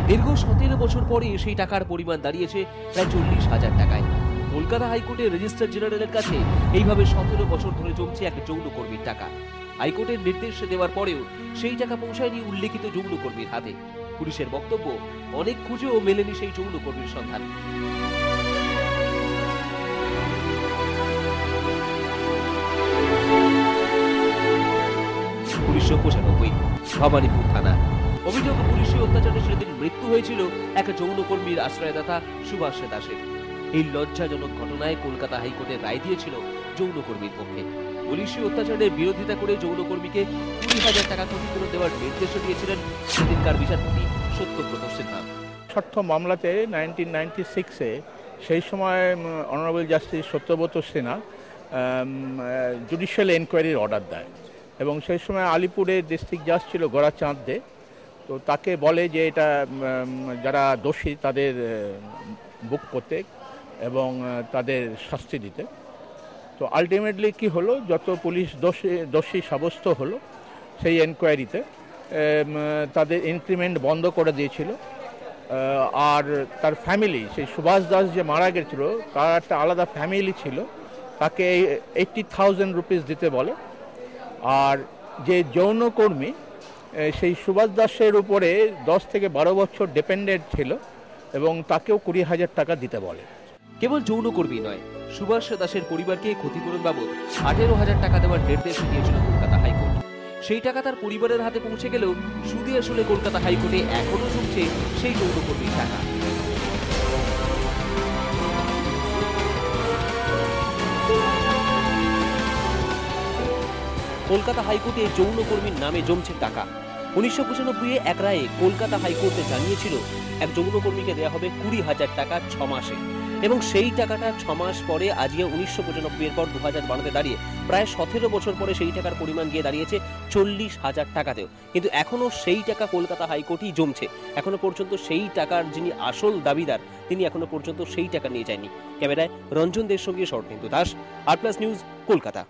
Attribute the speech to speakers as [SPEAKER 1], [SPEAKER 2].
[SPEAKER 1] দীর্ঘ 17 বছর পরে সেই টাকার পরিমাণ দাঁড়িয়েছে প্রায় 40,000 টাকায়। কলকাতা হাইকোর্টের রেজিস্ট্রার জেনারেলের কাছে এইভাবে 17 বছর ধরে জমছে এক যৌনকর্মীর টাকা। হাইকোর্টের নির্দেশ দেওয়ার পরেও সেই টাকা পৌঁছায়নি উল্লেখিত যৌনকর্মীর হাতে। পুলিশের বক্তব্য, অনেক খুঁজেও মেলেনি সেই যৌনকর্মীর সন্ধান। 1995 ভবানীপুর থানা। অভিযোগ, পুলিশি অত্যাচারে সেদিন মৃত্যু হয়েছিল এক যৌনকর্মীর আশ্রয়দাতা সুভাষ দাসের। এই লজ্জাজনক ঘটনায় কলকাতা হাইকোর্টের রায় দিয়েছিল যৌনকর্মীর পক্ষে। পুলিশি অত্যাচারের বিরোধিতা করে যৌনকর্মীকে 20,000 টাকা ক্ষতিপূরণ দেওয়ার নির্দেশও দিয়েছিলেন সেদিনকার বিচারপতি সত্যব্রত সিনহা।
[SPEAKER 2] ষষ্ঠ মামলাতে 1996-এ সেই সময় honourable justice Satyabrata Sinha judicial এনকোয়ারির অর্ডার দেয় এবং সেই সময় আলিপুরের ডিস্ট্রিক্ট জাজ ছিল গোরাচাঁদ দে। তো তাকে বলে যে এটা যারা দোষী তাদের বুক করতে এবং তাদের শাস্তি দিতে। তো আলটিমেটলি কি হলো, যত পুলিশ দোষী সাব্যস্ত হলো সেই এনকোয়ারিতে তাদের ইনক্রিমেন্ট বন্ধ করে দিয়েছিল। আর তার ফ্যামিলি, সেই সুভাষ দাস যে মারা গেছিল তার একটা আলাদা ফ্যামিলি ছিল, তাকে 80,000 রুপিস দিতে বলে। আর যে যৌনকর্মী সেই সুভাষ দাসের উপরে 10 থেকে 12 বছর ডিপেন্ডেন্ট ছিল এবং তাকেও 20,000 টাকা দিতে বলে।
[SPEAKER 1] কেবল যৌনকর্মী নয়, সুভাষ দাসের পরিবারকে ক্ষতিপূরণ বাবদ 18,000 টাকা দেওয়ার নির্দেশ দিয়েছিল কলকাতা হাইকোর্ট। সেই টাকা তার পরিবারের হাতে পৌঁছে গেলেও সুদে আসলে কলকাতা হাইকোর্টে এখনো জমছে সেই যৌনকর্মীর টাকা। কলকাতা হাইকোর্টে যৌনকর্মীর নামে জমছে টাকা। 1995-এ এক রায়ে কলকাতা হাইকোর্টে জানিয়েছিল এক যৌনকর্মীকে দেওয়া হবে 20,000 টাকা 6 মাসে, এবং সেই টাকাটা 6 মাস পরে আজকে 1995-এর পর 2012-তে দাঁড়িয়ে প্রায় 17 বছর পরে সেই টাকার পরিমাণ গিয়ে দাঁড়িয়েছে 40,000 টাকাতেও। কিন্তু এখনো সেই টাকা কলকাতা হাইকোর্টেই জমছে। এখনো পর্যন্ত সেই টাকার যিনি আসল দাবিদার তিনি এখনো পর্যন্ত সেই টাকা নিয়ে যায়নি। ক্যামেরায় রঞ্জন দের সঙ্গে শরতেন্দু দাস, আর প্লাস নিউজ, কলকাতা।